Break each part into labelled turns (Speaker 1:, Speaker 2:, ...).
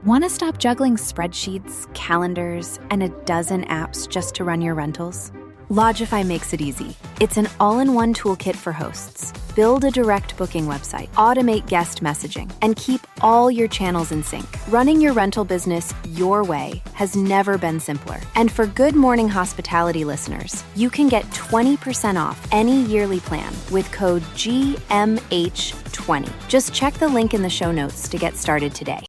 Speaker 1: Want to stop juggling spreadsheets, calendars, and a dozen apps just to run your rentals? Lodgify makes it easy. It's an all-in-one toolkit for hosts. Build a direct booking website, automate guest messaging, and keep all your channels in sync. Running your rental business your way has never been simpler. And for Good Morning Hospitality listeners, you can get 20% off any yearly plan with code GMH20. Just check the link in the show notes to get started today.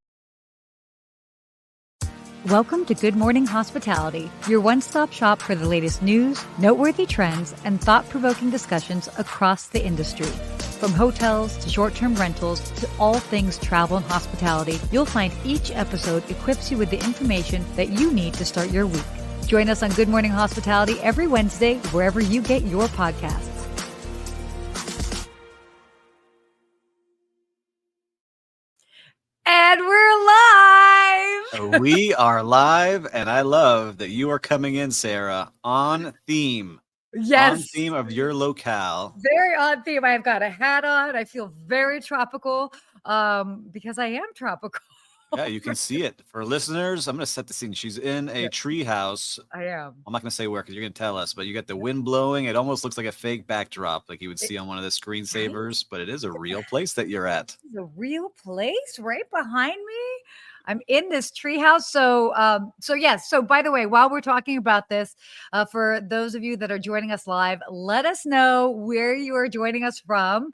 Speaker 2: Welcome to Good Morning Hospitality, your one-stop shop for the latest news, noteworthy trends, and thought-provoking discussions across the industry. From hotels to short-term rentals to all things travel and hospitality, you'll find each episode equips you with the information that you need to start your week. Join us on Good Morning Hospitality every Wednesday, wherever you get your podcasts. And we're live!
Speaker 3: We are live, and I love that you are coming in, Sarah, on theme.
Speaker 2: Yes.
Speaker 3: On theme of your locale.
Speaker 2: Very on theme. I've got a hat on. I feel very tropical because I am tropical.
Speaker 3: Yeah, you can see it. For listeners, I'm going to set the scene. She's in a tree house.
Speaker 2: I am.
Speaker 3: I'm not going to say where because you're going to tell us, but you got the wind blowing. It almost looks like a fake backdrop like you would see on one of the screensavers, but it is a real place that you're at.
Speaker 2: It's a real place right behind me. I'm in this treehouse. So by the way, while we're talking about this, for those of you that are joining us live, let us know where you are joining us from.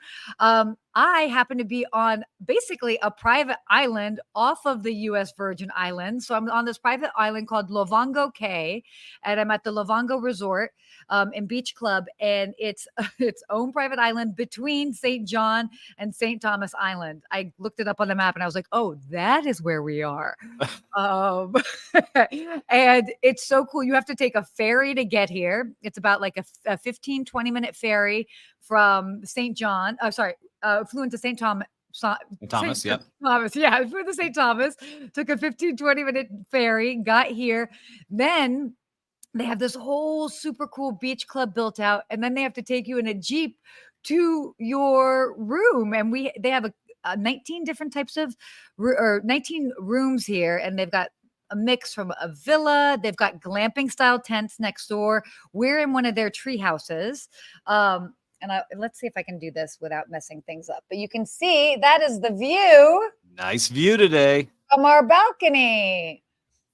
Speaker 2: I happen to be on basically a private island off of the U.S. Virgin Islands. So I'm on this private island called Lovango Cay, and I'm at the Lovango Resort and Beach Club, and it's its own private island between St. John and St. Thomas Island. I looked it up on the map, and I was like, oh, that is where we are. And it's so cool. You have to take a ferry to get here. It's about like a 15, 20-minute ferry from St. John. Flew into St. Thomas.
Speaker 3: Thomas, yep.
Speaker 2: Thomas, yeah. Flew to St. Thomas, took a 15, 20-minute ferry, got here. Then they have this whole super cool beach club built out. And then they have to take you in a Jeep to your room. And they have 19 different types of, or 19 rooms here. And they've got a mix from a villa. They've got glamping style tents next door. We're in one of their tree houses. Let's see if I can do this without messing things up. But you can see that is the view.
Speaker 3: Nice view today.
Speaker 2: From our balcony.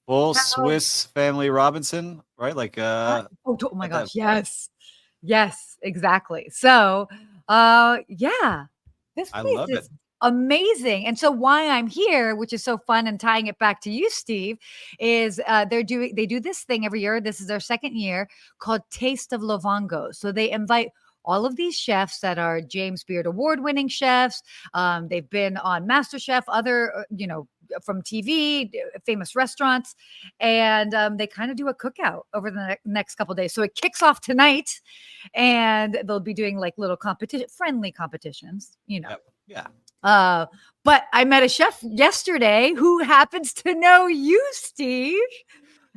Speaker 3: Full Swiss Family Robinson, right? Like
Speaker 2: oh my gosh, yes. Yes, exactly. So this place is amazing. And so why I'm here, which is so fun, and tying it back to you, Steve, is they do this thing every year. This is their second year, called Taste of Lovango. So they invite all of these chefs that are James Beard award-winning chefs. They've been on MasterChef, other, from TV, famous restaurants, and they kind of do a cookout over the next couple of days. So it kicks off tonight, and they'll be doing like little friendly competitions,
Speaker 3: Yeah.
Speaker 2: But I met a chef yesterday who happens to know you, Steve.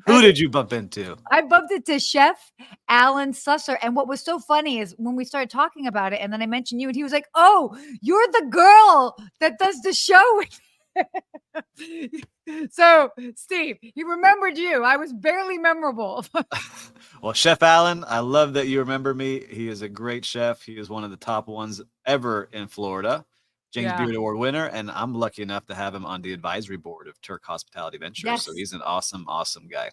Speaker 3: Who did you bump into?
Speaker 2: I bumped into Chef Alan Susser. And what was so funny is when we started talking about it, and then I mentioned you, and he was like, oh, you're the girl that does the show with So, Steve, he remembered you. I was barely memorable.
Speaker 3: Well, Chef Alan, I love that you remember me. He is a great chef. He is one of the top ones ever in Florida. James Beard Award winner, and I'm lucky enough to have him on the advisory board of Turk Hospitality Ventures. Yes. So he's an awesome guy.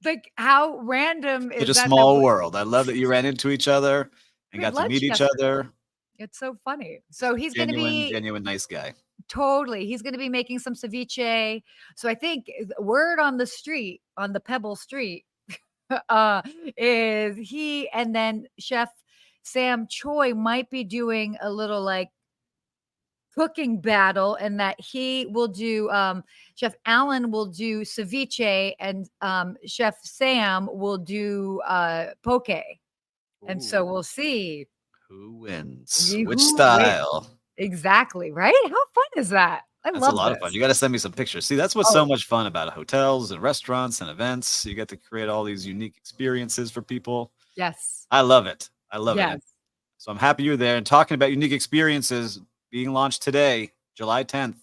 Speaker 2: Like, how random is
Speaker 3: that? Such a small world. I love that you ran into each other and got to meet each other.
Speaker 2: It's so funny. So he's going to be
Speaker 3: genuine nice guy.
Speaker 2: Totally. He's going to be making some ceviche. So I think word on the street, on the Pebble Street, is he, and then Chef Sam Choi might be doing a little like cooking battle, and that he will do Chef Alan will do ceviche, and Chef Sam will do poke. And so we'll see
Speaker 3: who wins, which style.
Speaker 2: Wins. Exactly, right? How fun is that?
Speaker 3: That's a lot of fun. You got to send me some pictures. See, that's what's so much fun about hotels and restaurants and events. You get to create all these unique experiences for people.
Speaker 2: Yes.
Speaker 3: I love it. I love it. So I'm happy you're there. And talking about unique experiences, being launched today, July 10th,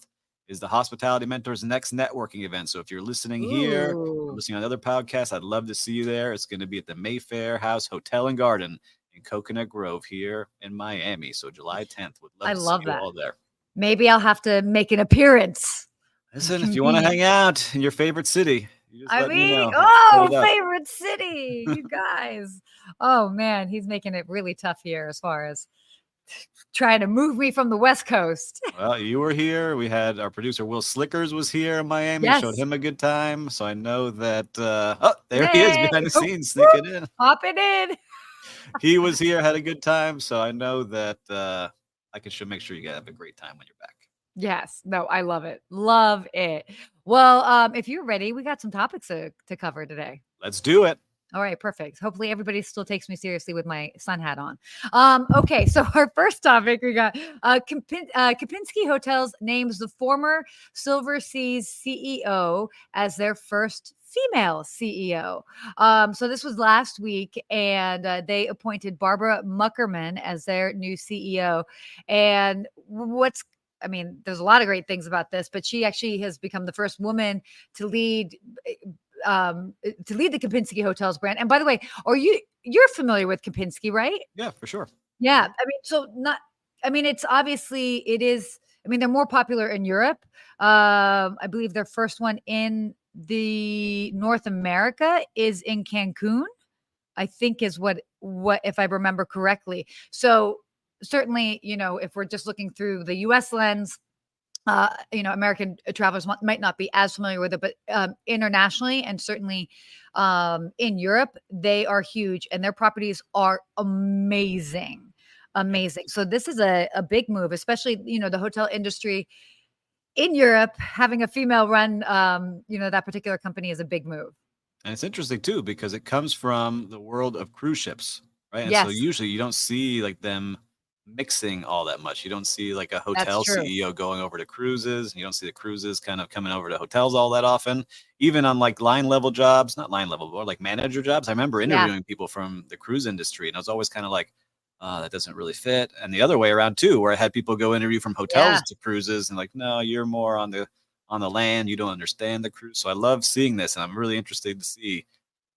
Speaker 3: is the Hospitality Mentors Next Networking event. So if you're listening here or
Speaker 2: Ooh.
Speaker 3: listening on other podcasts, I'd love to see you there. It's going to be at the Mayfair House Hotel and Garden in Coconut Grove here in Miami. So July 10th. Would love
Speaker 2: I
Speaker 3: to see
Speaker 2: love
Speaker 3: you
Speaker 2: that.
Speaker 3: all there.
Speaker 2: Maybe I'll have to make an appearance.
Speaker 3: Listen, if you want to hang out in your favorite city, you just let me know.
Speaker 2: Favorite city, you guys. Oh man, he's making it really tough here as far as trying to move me from the West Coast.
Speaker 3: Well, you were here. We had our producer Will Slickers was here in Miami.
Speaker 2: Yes.
Speaker 3: Showed him a good time. So I know that there he is behind the scenes sneaking in.
Speaker 2: Popping in.
Speaker 3: He was here, had a good time. So I know that I should make sure you guys have a great time when you're back.
Speaker 2: Yes. No, I love it. Love it. Well, if you're ready, we got some topics to cover today.
Speaker 3: Let's do it.
Speaker 2: All right, perfect. Hopefully everybody still takes me seriously with my sun hat on. Okay, so our first topic, we got Kempinski Hotels names the former Silver Seas CEO as their first female CEO. So this was last week, and they appointed Barbara Muckerman as their new CEO. And there's a lot of great things about this, but she actually has become the first woman to lead the Kempinski Hotels brand. And by the way, you're familiar with Kempinski, right?
Speaker 3: Yeah, for sure.
Speaker 2: Yeah. They're more popular in Europe. I believe their first one in the North America is in Cancun, I think is what if I remember correctly. So certainly, if we're just looking through the US lens, American travelers might not be as familiar with it, but internationally and certainly in Europe, they are huge and their properties are amazing. So this is a big move, especially, the hotel industry in Europe, having a female run, that particular company is a big move.
Speaker 3: And it's interesting too, because it comes from the world of cruise ships, right? And
Speaker 2: yes.
Speaker 3: So usually you don't see like them mixing all that much. You don't see like a hotel CEO going over to cruises. You don't see the cruises kind of coming over to hotels all that often. Even on like not line level jobs, but like manager jobs. I remember interviewing people from the cruise industry, and I was always kind of like, that doesn't really fit. And the other way around too, where I had people go interview from hotels to cruises, and like, no, you're more on the land. You don't understand the cruise. So I love seeing this, and I'm really interested to see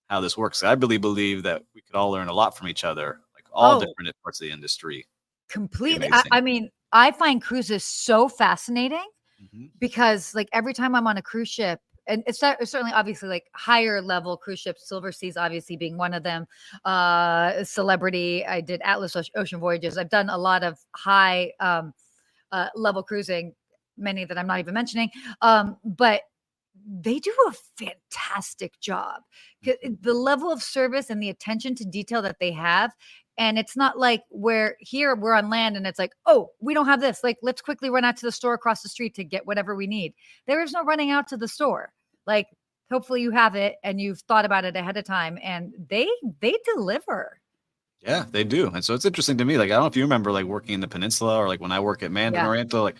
Speaker 3: how this works. I really believe that we could all learn a lot from each other, like all different parts of the industry.
Speaker 2: Completely. I find cruises so fascinating because like every time I'm on a cruise ship, and it's certainly obviously like higher level cruise ships, Silver Seas obviously being one of them, Celebrity, I did Atlas Ocean Voyages. I've done a lot of high level cruising, many that I'm not even mentioning. But they do a fantastic job. The level of service and the attention to detail that they have. And it's not like we're on land and it's like, oh, we don't have this. Like, let's quickly run out to the store across the street to get whatever we need. There is no running out to the store. Like, hopefully you have it and you've thought about it ahead of time, and they deliver.
Speaker 3: Yeah, they do. And so it's interesting to me. Like, I don't know if you remember like working in the Peninsula or like when I work at Mandarin Oriental, like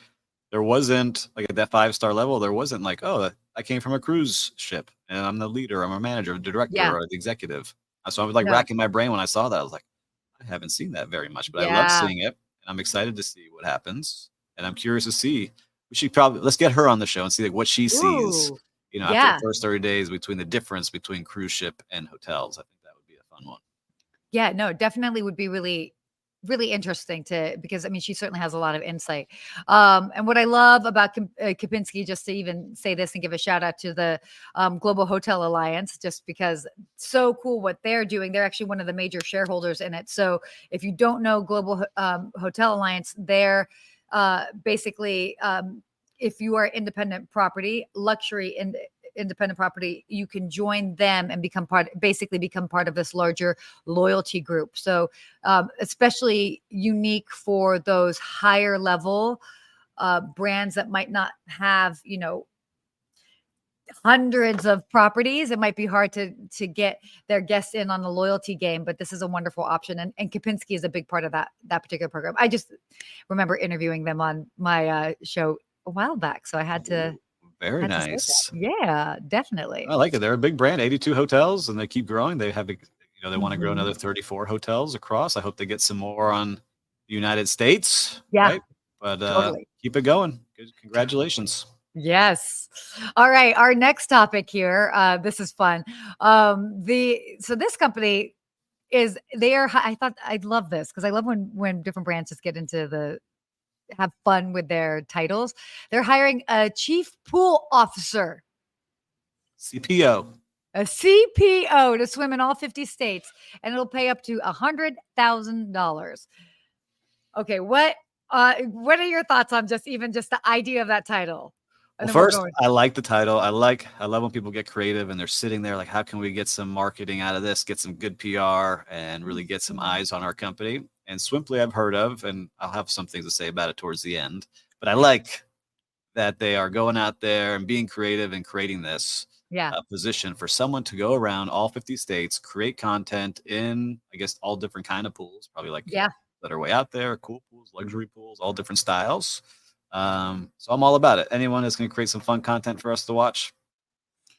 Speaker 3: there wasn't like at that 5-star level, there wasn't like, oh, I came from a cruise ship and I'm the leader, I'm a manager, the director, or the executive. So I was like racking my brain when I saw that. I was like, I haven't seen that very much, but I love seeing it. And I'm excited to see what happens. And I'm curious to see, let's get her on the show and see like what she sees, after the first 30 days between the difference between cruise ship and hotels. I think that would be a fun one.
Speaker 2: Yeah, no, definitely would be really, really interesting because she certainly has a lot of insight. And what I love about Kempinski, just to even say this and give a shout out to the Global Hotel Alliance, just because so cool what they're doing. They're actually one of the major shareholders in it. So if you don't know Global Hotel Alliance, they're basically, if you are independent property, luxury independent property, you can join them and become part of this larger loyalty group. So especially unique for those higher level brands that might not have, hundreds of properties. It might be hard to get their guests in on the loyalty game, but this is a wonderful option. And Kempinski is a big part of that particular program. I just remember interviewing them on my show a while back. So I had to.
Speaker 3: Very nice.
Speaker 2: Yeah, definitely.
Speaker 3: I like it. They're a big brand, 82 hotels, and they keep growing. They have, they want to grow another 34 hotels across. I hope they get some more on the United States.
Speaker 2: Yeah.
Speaker 3: Right? But totally. Keep it going. Good. Congratulations.
Speaker 2: Yes. All right. Our next topic here. This is fun. So this company is I thought I'd love this because I love when different brands just get into have fun with their titles. They're hiring a chief pool officer,
Speaker 3: CPO.
Speaker 2: a CPO, to swim in all 50 states, and it'll pay up to $100,000. Okay, what are your thoughts on just the idea of that title? And
Speaker 3: Well,
Speaker 2: then we'll
Speaker 3: first,
Speaker 2: go.
Speaker 3: I like the title. I love when people get creative and they're sitting there like, how can we get some marketing out of this, get some good PR, and really get some eyes on our company? And Swimply, I've heard of, and I'll have some things to say about it towards the end. But I like that they are going out there and being creative and creating this
Speaker 2: Yeah.
Speaker 3: position for someone to go around all 50 states, create content in, I guess, all different kind of pools, probably like
Speaker 2: Yeah.
Speaker 3: that are way out there, cool pools, luxury pools, all different styles. So I'm all about it. Anyone that's going to create some fun content for us to watch,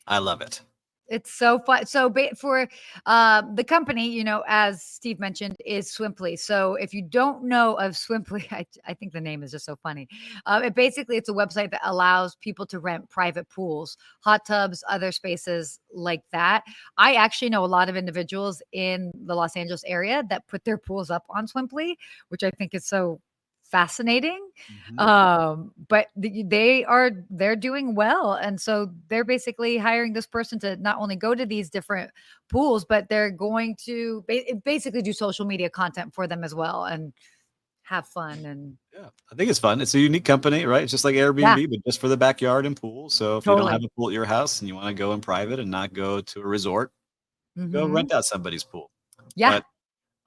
Speaker 3: I love it.
Speaker 2: It's so fun. So for the company, as Steve mentioned, is Swimply. So if you don't know of Swimply, I think the name is just so funny. It's a website that allows people to rent private pools, hot tubs, other spaces like that. I actually know a lot of individuals in the Los Angeles area that put their pools up on Swimply, which I think is so fascinating. But they're doing well, and so they're basically hiring this person to not only go to these different pools, but they're going to basically do social media content for them as well and have fun. And
Speaker 3: Yeah, I think it's fun. It's a unique company, right? It's just like Airbnb, but just for the backyard and pool. So if you don't have a pool at your house and you want to go in private and not go to a resort, go rent out somebody's pool.
Speaker 2: Yeah.
Speaker 3: But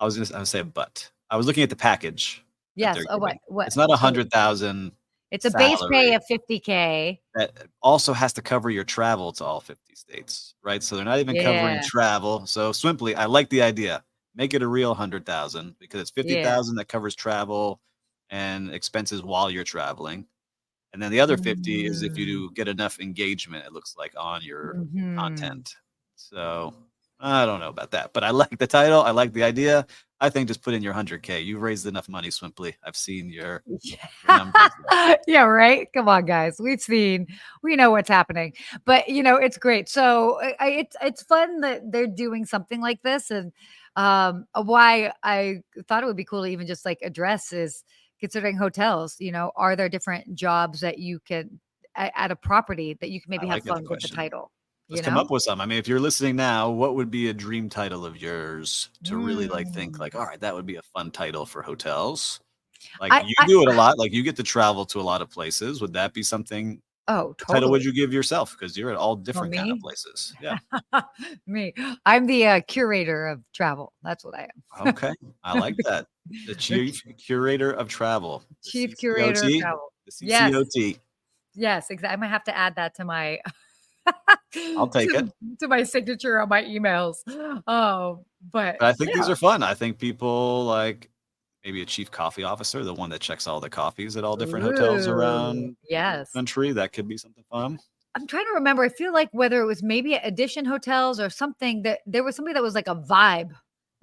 Speaker 3: I was going to say, but I was looking at the package.
Speaker 2: Yes. Oh, what?
Speaker 3: It's not 100,000.
Speaker 2: It's a base pay of $50K.
Speaker 3: That also has to cover your travel to all 50 states, right? So they're not even covering travel. So Swimply, I like the idea. Make it a real 100,000 because it's 50,000 that covers travel and expenses while you're traveling. And then the other 50 is if you do get enough engagement, it looks like, on your content. So I don't know about that, but I like the title. I like the idea. I think just put in your 100K. You've raised enough money, Swimply. I've seen your numbers.
Speaker 2: Yeah, right. Come on, guys. We know what's happening, but it's great. So it's fun that they're doing something like this. And why I thought it would be cool to even just like address is considering hotels, are there different jobs that you can at a property that you can maybe have fun with the title?
Speaker 3: Let's come up with some. I mean, if you're listening now, what would be a dream title of yours to really think like, all right, that would be a fun title for hotels? Like you do it a lot. Like you get to travel to a lot of places. Would that be something?
Speaker 2: Oh, totally.
Speaker 3: Title would you give yourself? Because you're at all different kind of places. Yeah.
Speaker 2: Me. I'm the curator of travel. That's what I am.
Speaker 3: Okay. I like that. The chief curator of travel.
Speaker 2: Chief curator of travel.
Speaker 3: The CCOT.
Speaker 2: Yes, exactly. I'm going to have to add that to my
Speaker 3: I'll take it
Speaker 2: to my signature on my emails. Oh, but
Speaker 3: I think these are fun. I think people like maybe a chief coffee officer, the one that checks all the coffees at all different hotels around the country. That could be something fun.
Speaker 2: I'm trying to remember. I feel like whether it was maybe at Edition Hotels or something, that there was somebody that was like a vibe.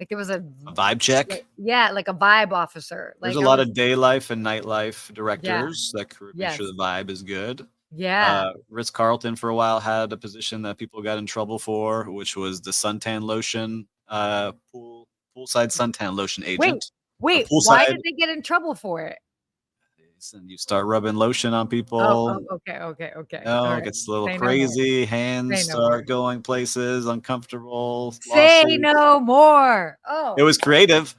Speaker 2: Like there was a
Speaker 3: vibe check.
Speaker 2: Like a vibe officer.
Speaker 3: There's a lot of day life and nightlife directors that could make sure the vibe is good.
Speaker 2: Yeah.
Speaker 3: Ritz-Carlton for a while had a position that people got in trouble for, which was the suntan lotion, poolside suntan lotion agent.
Speaker 2: Wait, why did they get in trouble for it?
Speaker 3: And you start rubbing lotion on people.
Speaker 2: Okay.
Speaker 3: It gets a little crazy. Hands start going places, uncomfortable.
Speaker 2: Say no more. Oh,
Speaker 3: it was creative.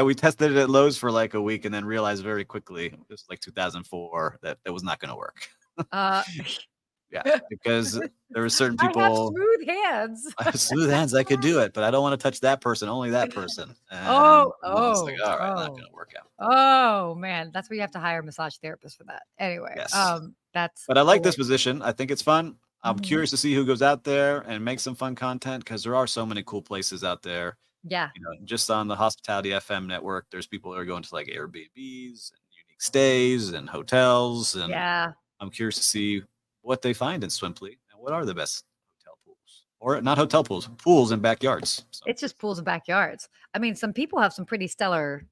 Speaker 3: We tested it at Lowe's for like a week and then realized very quickly, it was like 2004, that it was not going to work. Yeah, because there were certain people.
Speaker 2: I have smooth hands.
Speaker 3: I have smooth hands. I could do it, but I don't want to touch that person. Only that person. And it's like, all right, not going to work out.
Speaker 2: Oh man, that's where you have to hire a massage therapist for that. Anyway,
Speaker 3: yes. But I like this position. I think it's fun. I'm curious to see who goes out there and makes some fun content because there are so many cool places out there.
Speaker 2: Yeah.
Speaker 3: Just on the Hospitality FM network, there's people that are going to like Airbnbs and unique stays and hotels. And I'm curious to see what they find in Swimply and what are the best hotel pools, or not hotel pools, pools in backyards. So.
Speaker 2: It's just pools and backyards. I mean, some people have some pretty stellar.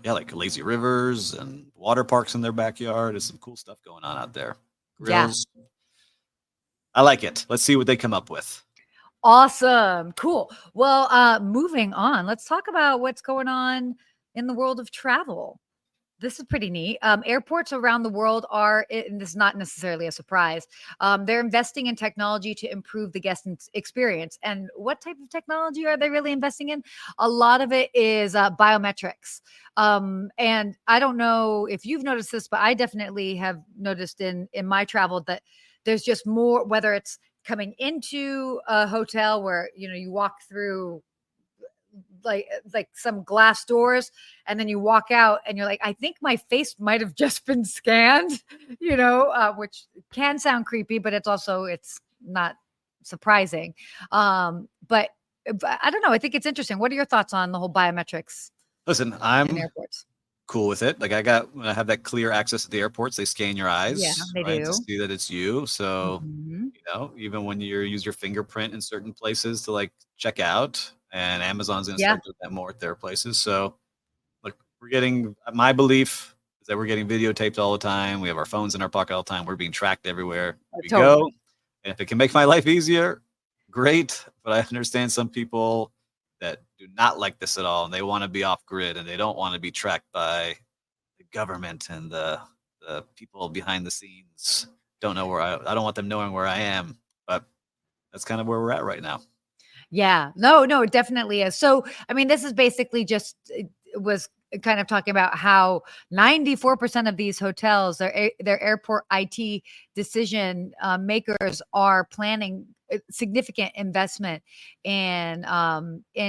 Speaker 3: Yeah, like lazy rivers and water parks in their backyard. There's some cool stuff going on out there.
Speaker 2: Yeah.
Speaker 3: grills. I like it. Let's see what they come up with.
Speaker 2: Awesome. Cool. Well, moving on, let's talk about what's going on in the world of travel. This is pretty neat. Airports around the world are, and this is not necessarily a surprise, they're investing in technology to improve the guest experience. And what type of technology are they really investing in? A lot of it is biometrics. And I don't know if you've noticed this, but I definitely have noticed in my travel that there's just more, whether it's coming into a hotel where, you walk through like some glass doors, and then you walk out and you're like, I think my face might have just been scanned, which can sound creepy, but it's not surprising. But I don't know, I think it's interesting. What are your thoughts on the whole biometrics
Speaker 3: Listen,
Speaker 2: in
Speaker 3: I'm
Speaker 2: airports?
Speaker 3: cool with it. Like when I have that clear access at the airports, they scan your
Speaker 2: Yeah,
Speaker 3: eyes,
Speaker 2: they
Speaker 3: right, to
Speaker 2: do.
Speaker 3: see that it's you. So,
Speaker 2: Mhm.
Speaker 3: even when you use your fingerprint in certain places to like check out, and Amazon's going to
Speaker 2: Yeah.
Speaker 3: start doing that more at their places. So, look, my belief is that we're getting videotaped all the time. We have our phones in our pocket all the time. We're being tracked everywhere we
Speaker 2: Totally.
Speaker 3: go. And if it can make my life easier, great. But I understand some people that do not like this at all, and they want to be off grid, and they don't want to be tracked by the government and the people behind the scenes. Don't know I don't want them knowing where I am, but that's kind of where we're at right now.
Speaker 2: Yeah. No, it definitely is. So, I mean, this is basically just it was kind of talking about how 94% of these hotels, their airport IT decision makers are planning significant investment in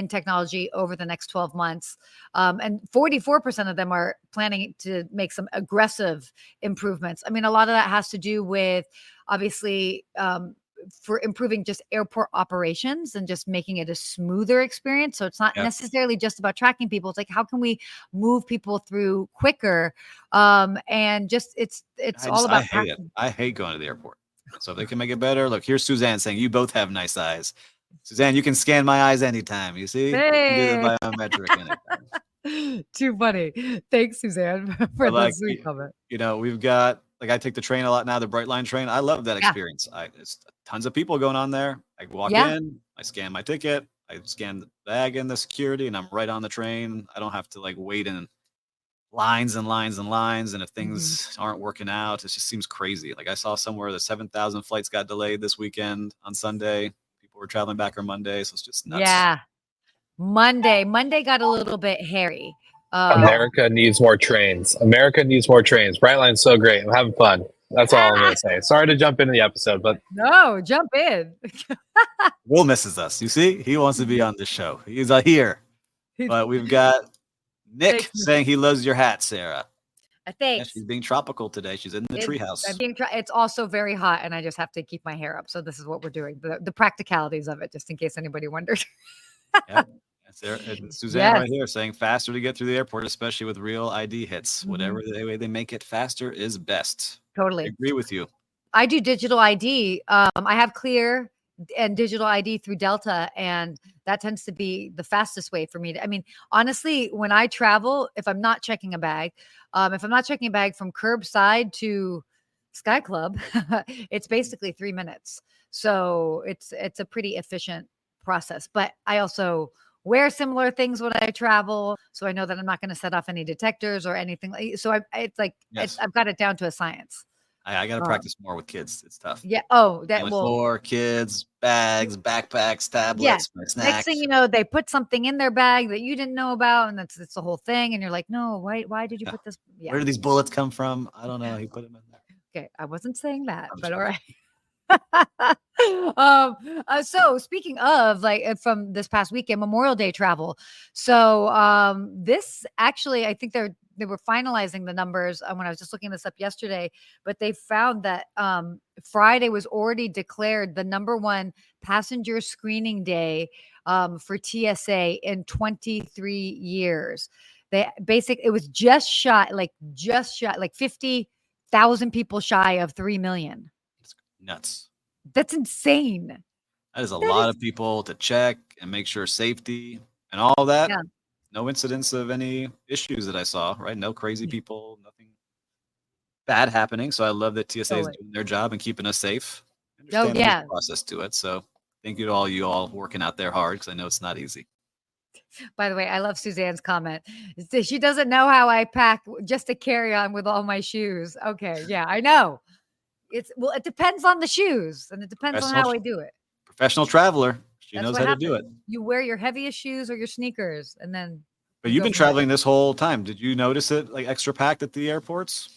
Speaker 2: technology over the next 12 months. And 44% of them are planning to make some aggressive improvements. I mean, a lot of that has to do with obviously for improving just airport operations and just making it a smoother experience. So it's not
Speaker 3: Yeah.
Speaker 2: necessarily just about tracking people. It's like, how can we move people through quicker? And just it's all about
Speaker 3: I hate it. I hate going to the airport. So if they can make it better, look, here's Suzanne saying you both have nice eyes. Suzanne, you can scan my eyes anytime. You see, you can do the
Speaker 2: Hey.
Speaker 3: biometric anytime.
Speaker 2: Too funny. Thanks, Suzanne, for
Speaker 3: But
Speaker 2: the
Speaker 3: like,
Speaker 2: sweet comment.
Speaker 3: we've got like I take the train a lot now, the Brightline train. I love that
Speaker 2: Yeah.
Speaker 3: experience. It's tons of people going on there. I walk
Speaker 2: Yeah.
Speaker 3: in, I scan my ticket, I scan the bag and the security, and I'm right on the train. I don't have to like wait in lines and lines and lines. And if
Speaker 2: Mhm.
Speaker 3: things aren't working out, it just seems crazy. Like I saw somewhere the 7,000 flights got delayed this weekend on Sunday. People were traveling back on Monday, so it's just nuts.
Speaker 2: Yeah. Monday got a little bit hairy.
Speaker 4: America needs more trains. America needs more trains. Brightline's so great. I'm having fun. That's all I'm going to say. Sorry to jump into the episode, but
Speaker 2: No, jump in.
Speaker 3: Will misses us. You see, he wants to be on this show. He's here. But we've got Nick
Speaker 2: Thanks.
Speaker 3: saying he loves your hat, Sarah. Yeah,
Speaker 2: Thanks.
Speaker 3: she's being tropical today. She's in the treehouse.
Speaker 2: It's also very hot, and I just have to keep my hair up. So this is what we're doing. The practicalities of it, just in case anybody wondered.
Speaker 3: Yep. That's there. And Suzanne
Speaker 2: Yes.
Speaker 3: right here saying faster to get through the airport, especially with real ID hits.
Speaker 2: Mhm.
Speaker 3: Whatever the way they make it faster is best. I
Speaker 2: Totally.
Speaker 3: agree with you.
Speaker 2: I do digital ID. I have Clear and digital ID through Delta, and that tends to be the fastest way for me to. I mean, honestly, when I travel, if I'm not checking a bag, from curbside to Sky Club, it's basically 3 minutes. So it's a pretty efficient process. But I also wear similar things when I travel, so I know that I'm not going to set off any detectors or anything. So it's like
Speaker 3: Yes.
Speaker 2: I've got it down to a science.
Speaker 3: I got to practice more with kids. It's tough.
Speaker 2: Yeah. Oh,
Speaker 3: On the floor, kids, bags, backpacks, tablets, my snacks.
Speaker 2: Next thing you know, they put something in their bag that you didn't know about, and it's the whole thing. And you're like, no, why did you put this? Yeah.
Speaker 3: Where do these bullets come from? I don't know. He put them in there.
Speaker 2: Okay, I wasn't saying that,
Speaker 3: I'm
Speaker 2: but
Speaker 3: just
Speaker 2: all right. So speaking of from this past weekend, Memorial Day travel. So this actually, I think they were finalizing the numbers when I was just looking this up yesterday, but they found that Friday was already declared the number one passenger screening day for TSA in 23 years. It was just shot like 50,000 people shy of 3 million.
Speaker 3: It's nuts.
Speaker 2: That's insane.
Speaker 3: That is a lot of people to check and make sure safety and all that.
Speaker 2: Yeah.
Speaker 3: No incidents of any issues that I saw, right? No crazy people, nothing. bad happening. So I love that TSA is
Speaker 2: Totally.
Speaker 3: doing their job and keeping us safe. I
Speaker 2: Oh,
Speaker 3: understand there's
Speaker 2: yeah.
Speaker 3: a process to it. So thank you to all you all working out there hard because I know it's not easy.
Speaker 2: By the way, I love Suzanne's comment. She doesn't know how I pack just a carry-on with all my shoes. Okay, yeah, I know. It depends on the shoes, and it depends on how I do it.
Speaker 3: Professional traveler. She
Speaker 2: That's
Speaker 3: knows
Speaker 2: what
Speaker 3: how
Speaker 2: happens.
Speaker 3: to do it.
Speaker 2: You wear your heaviest shoes or your sneakers, and then
Speaker 3: But
Speaker 2: you
Speaker 3: you've
Speaker 2: go
Speaker 3: been
Speaker 2: from there.
Speaker 3: traveling this whole time. Did you notice it like extra packed at the airports?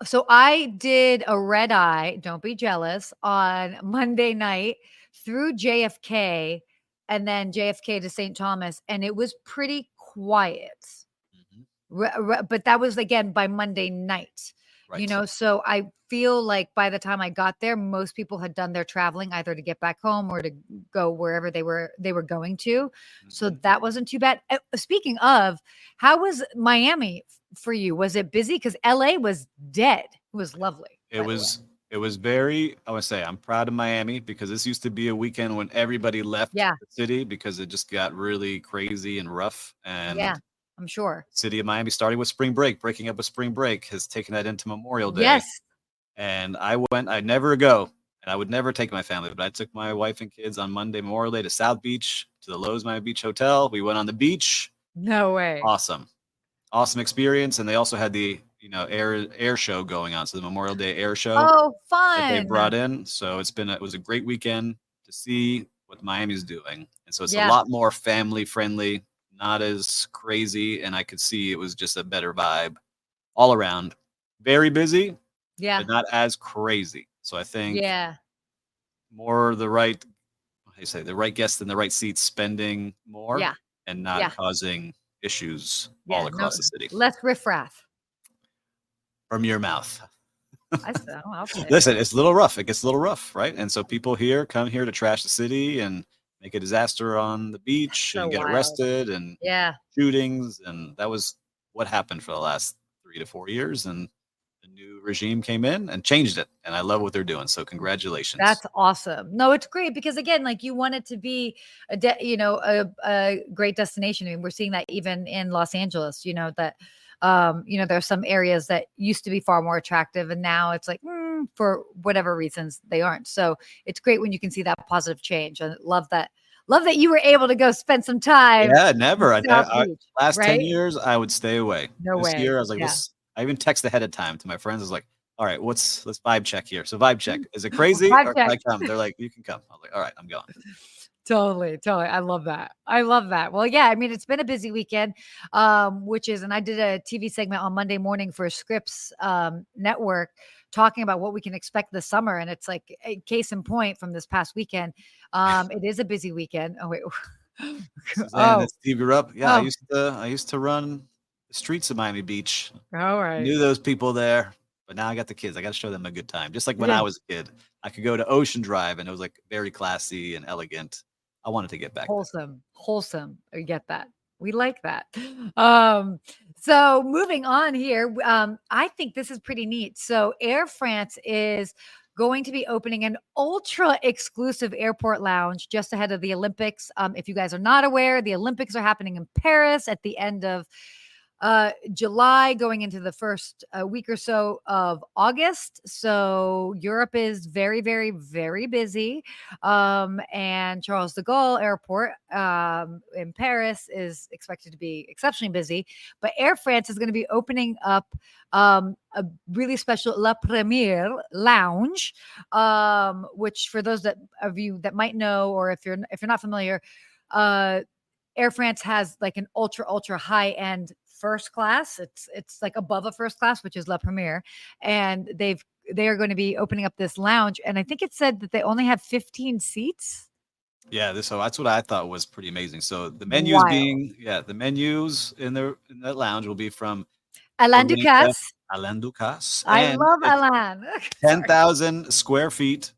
Speaker 2: So I did a red eye, don't be jealous, on Monday night through JFK and then JFK to St. Thomas, and it was pretty quiet. But that was again by Monday night.
Speaker 3: Right.
Speaker 2: You know, so I feel like by the time I got there, most people had done their traveling either to get back home or to go wherever they were going to. So
Speaker 3: Mhm.
Speaker 2: that wasn't too bad. Speaking of, how was Miami for you? Was it busy? Because LA was dead. It was lovely.
Speaker 3: It was very, I would say I'm proud of Miami because this used to be a weekend when everybody left
Speaker 2: Yeah.
Speaker 3: the city because it just got really crazy and rough. And
Speaker 2: Yeah, I'm sure.
Speaker 3: city of Miami, starting with spring break, breaking up with spring break, has taken that into Memorial Day.
Speaker 2: Yes.
Speaker 3: And I never go, and I would never take my family, but I took my wife and kids on Monday, Memorial Day, to South Beach, to the Lowe's Miami Beach Hotel. We went on the beach.
Speaker 2: No way.
Speaker 3: Awesome experience. And they also had the air show going on, so the Memorial Day air show
Speaker 2: Oh,
Speaker 3: that they
Speaker 2: fun.
Speaker 3: brought in. So it was a great weekend to see what Miami's doing, and so it's
Speaker 2: Yeah.
Speaker 3: a lot more family friendly, not as crazy, and I could see it was just a better vibe all around. Very busy,
Speaker 2: Yeah.
Speaker 3: but not as crazy. So I think
Speaker 2: Yeah.
Speaker 3: more the right, the right guests in the right seats, spending more,
Speaker 2: Yeah.
Speaker 3: and not
Speaker 2: Yeah.
Speaker 3: causing issues
Speaker 2: Yeah.
Speaker 3: all across the city.
Speaker 2: Less riffraff.
Speaker 3: From your mouth.
Speaker 2: I said, oh, okay.
Speaker 3: Listen, it's a little rough. It gets a little rough, right? And so people come here to trash the city and make a disaster on the beach
Speaker 2: So
Speaker 3: and get
Speaker 2: wild.
Speaker 3: arrested and
Speaker 2: Yeah.
Speaker 3: shootings. And that was what happened for the last 3 to 4 years. And the new regime came in and changed it. And I love what they're doing. So congratulations.
Speaker 2: That's awesome. No, it's great because again, like you want it to be a great destination. I mean, we're seeing that even in Los Angeles, that there's some areas that used to be far more attractive and now it's like for whatever reasons they aren't. So it's great when you can see that positive change. I love that you were able to go spend some time.
Speaker 3: Yeah, never.
Speaker 2: South Beach,
Speaker 3: Last 10
Speaker 2: right?
Speaker 3: years, I would stay away.
Speaker 2: No
Speaker 3: This
Speaker 2: way.
Speaker 3: year, I was like,
Speaker 2: Yeah.
Speaker 3: I even text ahead of time to my friends. I was like, all right, let's vibe check here. So vibe check. Is it crazy
Speaker 2: Vibe
Speaker 3: or can I
Speaker 2: check.
Speaker 3: come? They're like, you can come. I was like, all right, I'm going.
Speaker 2: Totally. I love that. Well, yeah, I mean, it's been a busy weekend, and I did a TV segment on Monday morning for Scripps Network talking about what we can expect this summer. And it's like a case in point from this past weekend. It is a busy weekend. Oh, wait.
Speaker 3: Suzanne, Steve grew up. Yeah,
Speaker 2: Oh.
Speaker 3: I used to run the streets of Miami Beach.
Speaker 2: All right.
Speaker 3: Knew those people there, but now I got the kids. I got to show them a good time. Just like when
Speaker 2: Yeah.
Speaker 3: I was a kid, I could go to Ocean Drive and it was like very classy and elegant. I wanted to get back there.
Speaker 2: Wholesome. I get that. We like that. So moving on here, I think this is pretty neat. So Air France is going to be opening an ultra exclusive airport lounge just ahead of the Olympics. If you guys are not aware, the Olympics are happening in Paris at the end of July, going into the first week or so of August. So Europe is very, very, very busy. And Charles de Gaulle Airport in Paris is expected to be exceptionally busy. But Air France is going to be opening up a really special La Première lounge, which for those of you that might know, or if you're not familiar, Air France has like an ultra high end first class. It's like above a first class, which is La Première, and they are going to be opening up this lounge. And I think it said that they only have 15 seats.
Speaker 3: Yeah, so that's what I thought was pretty amazing. So the menus the menus in that lounge will be from
Speaker 2: Alain Ducasse.
Speaker 3: Alain Ducasse.
Speaker 2: I love Alain.
Speaker 3: 10,000 square feet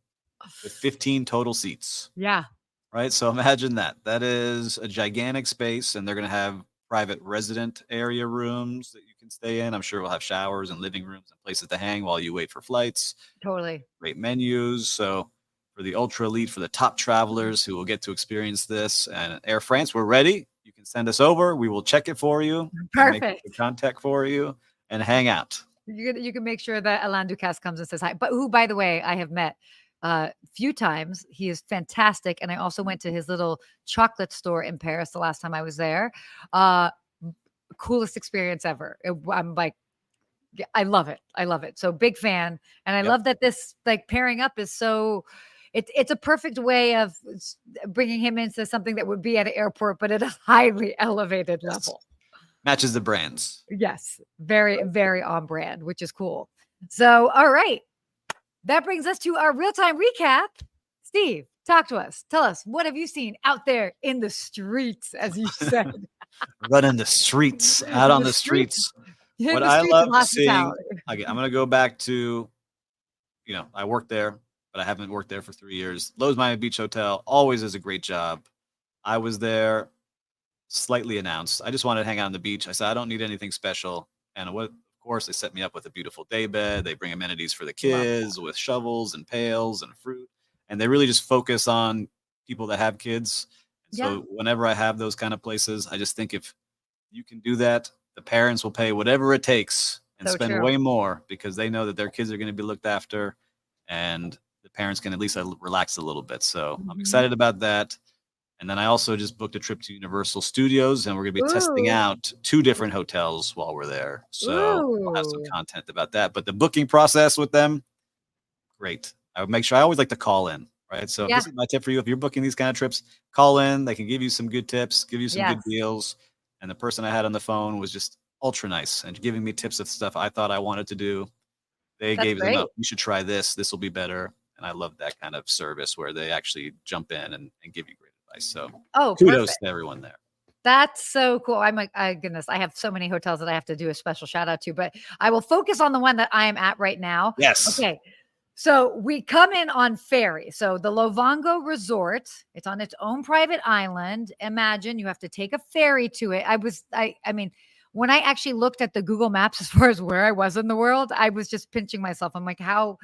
Speaker 3: with 15 total seats.
Speaker 2: Yeah.
Speaker 3: Right. So imagine that. That is a gigantic space, and they're going to have private resident area rooms that you can stay in. I'm sure we'll have showers and living rooms and places to hang while you wait for flights.
Speaker 2: Totally.
Speaker 3: Great menus. So for the ultra elite, for the top travelers who will get to experience this, and Air France, we're ready. You can send us over. We will check it for you.
Speaker 2: Perfect.
Speaker 3: Make the contact for you and hang out.
Speaker 2: You can make sure that Alain Ducasse comes and says hi. But who, by the way, I have met a few times. He is fantastic. And I also went to his little chocolate store in Paris the last time I was there. Coolest experience ever. I'm like, I love it. I love it. So big fan. And I love that this like pairing up is so, it's a perfect way of bringing him into something that would be at an airport, but at a highly elevated level.
Speaker 3: Matches the brands.
Speaker 2: Yes. Very, very on brand, which is cool. So, all right. That brings us to our real-time recap. Steve, talk to us. Tell us, what have you seen out there in the streets, as you said?
Speaker 3: Running the streets, out on the streets. What I love seeing, I'm going to go back to, I worked there, but I haven't worked there for 3 years. Lowe's Miami Beach Hotel always does a great job. I was there, slightly announced. I just wanted to hang out on the beach. I said, I don't need anything special. And of course, they set me up with a beautiful day bed. They bring amenities for the kids with shovels and pails and fruit. And they really just focus on people that have kids. So whenever I have those kind of places, I just think if you can do that, the parents will pay whatever it takes and spend way more because they know that their kids are going to be looked after and the parents can at least relax a little bit. So I'm excited about that. And then I also just booked a trip to Universal Studios and we're going to be testing out 2 different hotels while we're there. So we'll have some content about that. But the booking process with them, great. I would make sure I always like to call in, right? So this is my tip for you. If you're booking these kind of trips, call in. They can give you some good tips, give you some good deals. And the person I had on the phone was just ultra nice and giving me tips of stuff I thought I wanted to do. They gave them up. You should try this. This will be better. And I love that kind of service where they actually jump in and give you great advice. So kudos to everyone there.
Speaker 2: That's so cool. I'm like, goodness, I have so many hotels that I have to do a special shout out to, but I will focus on the one that I am at right now.
Speaker 3: Yes.
Speaker 2: Okay. So we come in on ferry. So the Lovongo Resort, it's on its own private island. Imagine you have to take a ferry to it. I mean, when I actually looked at the Google Maps as far as where I was in the world, I was just pinching myself. I'm like, how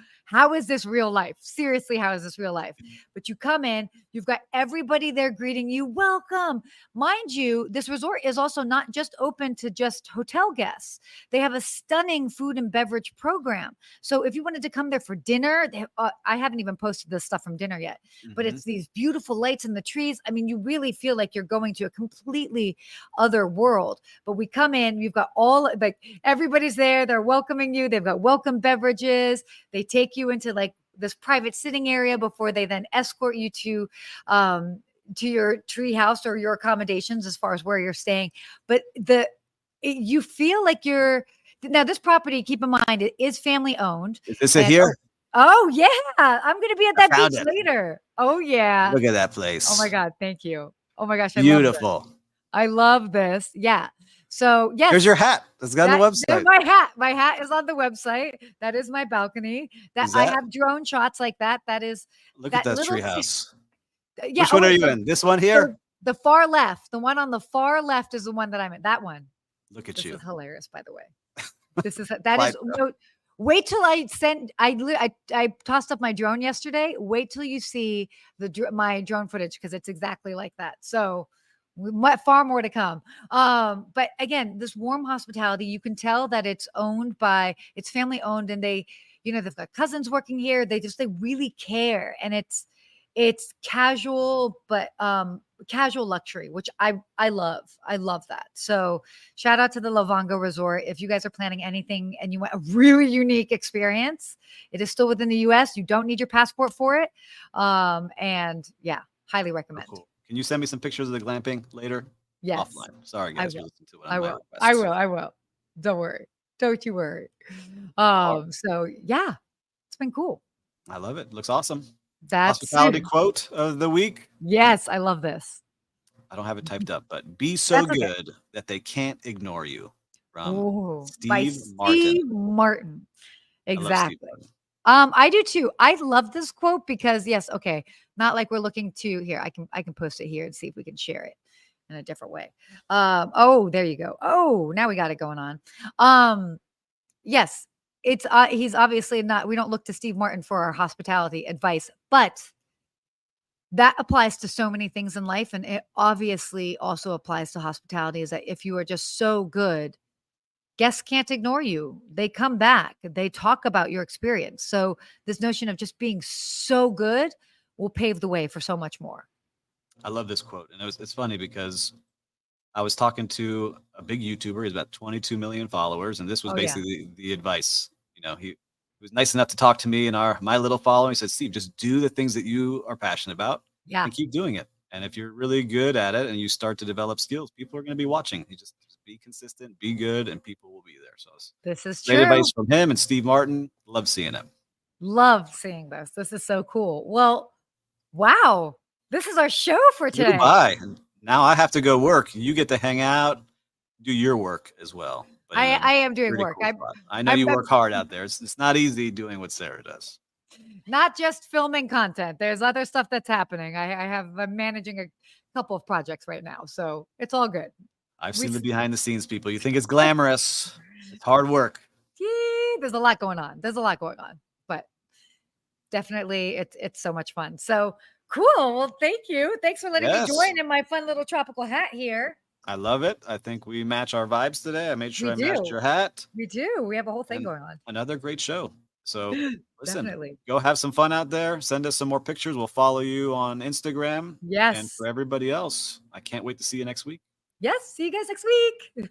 Speaker 2: is this real life? Seriously, how is this real life? But you come in, you've got everybody there greeting you. Welcome. Mind you, this resort is also not just open to just hotel guests. They have a stunning food and beverage program. So if you wanted to come there for dinner, I haven't even posted this stuff from dinner yet, but it's these beautiful lights in the trees. I mean, you really feel like you're going to a completely other world. But we come in, you've got everybody's there. They're welcoming you. They've got welcome beverages. They take you into like this private sitting area before they then escort you to your tree house or your accommodations as far as where you're staying. But you feel like now this property, keep in mind, it is family owned.
Speaker 3: Is this it here?
Speaker 2: Oh yeah. I'm going to be at that beach later. Oh yeah.
Speaker 3: Look at that place.
Speaker 2: Oh my God. Thank you. Oh my gosh.
Speaker 3: Beautiful.
Speaker 2: I love this. Yeah. So yes.
Speaker 3: Here's your hat. It's got on the website.
Speaker 2: My hat. My hat is on the website. That is my balcony. I have drone shots like that. That is.
Speaker 3: Look at that treehouse.
Speaker 2: Yeah.
Speaker 3: Which one are you in? This one here?
Speaker 2: So the far left. The one on the far left is the one that I'm in. That one.
Speaker 3: Look at you.
Speaker 2: This is hilarious, by the way. Wait till I send. I tossed up my drone yesterday. Wait till you see my drone footage because it's exactly like that. So. Far more to come. But again, this warm hospitality, you can tell that it's family owned and they've got cousins working here. They really care. And it's casual, but casual luxury, which I love. I love that. So shout out to the Lovongo Resort. If you guys are planning anything and you want a really unique experience, it is still within the US. You don't need your passport for it. And yeah, highly recommend.
Speaker 3: Oh, cool. Can you send me some pictures of the glamping later?
Speaker 2: Yes.
Speaker 3: Offline. Sorry, guys.
Speaker 2: I will. Don't worry. Don't you worry. So yeah, it's been cool.
Speaker 3: I love it. Looks awesome.
Speaker 2: That's
Speaker 3: hospitality quote of the week.
Speaker 2: Yes, I love this.
Speaker 3: I don't have it typed up, but be so good that they can't ignore you. From Steve
Speaker 2: Martin. Exactly. I do too. I love this quote because not like we're looking to here. I can post it here and see if we can share it in a different way. There you go. Oh, now we got it going on. Yes, it's he's obviously not. We don't look to Steve Martin for our hospitality advice, but that applies to so many things in life, and it obviously also applies to hospitality. Is that if you are just so good, guests can't ignore you. They come back, they talk about your experience. So this notion of just being so good will pave the way for so much more.
Speaker 3: I love this quote. And it's funny because I was talking to a big YouTuber. He's about 22 million followers. And this was
Speaker 2: Oh, yeah.
Speaker 3: basically the advice. He was nice enough to talk to me and my little following. He said, Steve, just do the things that you are passionate about
Speaker 2: Yeah.
Speaker 3: and keep doing it. And if you're really good at it and you start to develop skills, people are going to be watching. You just be consistent, be good, and people will be there. So it's
Speaker 2: This is
Speaker 3: great
Speaker 2: true.
Speaker 3: advice from him and Steve Martin. Love seeing him.
Speaker 2: Love seeing this. This is so cool. Well, wow. This is our show for today.
Speaker 3: Goodbye. Now I have to go work. You get to hang out, do your work as well. But
Speaker 2: I am doing
Speaker 3: pretty
Speaker 2: work.
Speaker 3: cool spot. I know you work hard out there. It's not easy doing what Sarah does.
Speaker 2: Not just filming content. There's other stuff that's happening. I'm managing a couple of projects right now, so it's all good.
Speaker 3: I've seen the behind the scenes people. You think it's glamorous. It's hard work.
Speaker 2: There's a lot going on. But definitely it's so much fun. So cool. Well, thank you. Thanks for letting me join in my fun little tropical hat here.
Speaker 3: I love it. I think we match our vibes today. I made sure I
Speaker 2: We
Speaker 3: matched
Speaker 2: do.
Speaker 3: your hat.
Speaker 2: We do. We have a whole thing going on.
Speaker 3: Another great show. So listen,
Speaker 2: Definitely.
Speaker 3: go have some fun out there. Send us some more pictures. We'll follow you on Instagram.
Speaker 2: Yes.
Speaker 3: And for everybody else, I can't wait to see you next week.
Speaker 2: Yes. See you guys next week.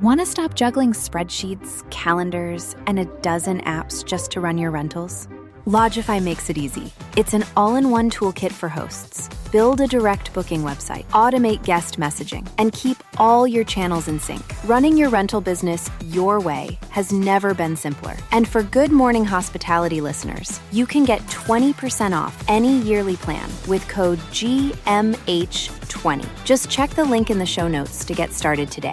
Speaker 1: Want to stop juggling spreadsheets, calendars, and a dozen apps just to run your rentals? Lodgify makes it easy. It's an all-in-one toolkit for hosts. Build a direct booking website, automate guest messaging, and keep all your channels in sync. Running your rental business your way has never been simpler. And for Good Morning Hospitality listeners, you can get 20% off any yearly plan with code GMH20. Just check the link in the show notes to get started today.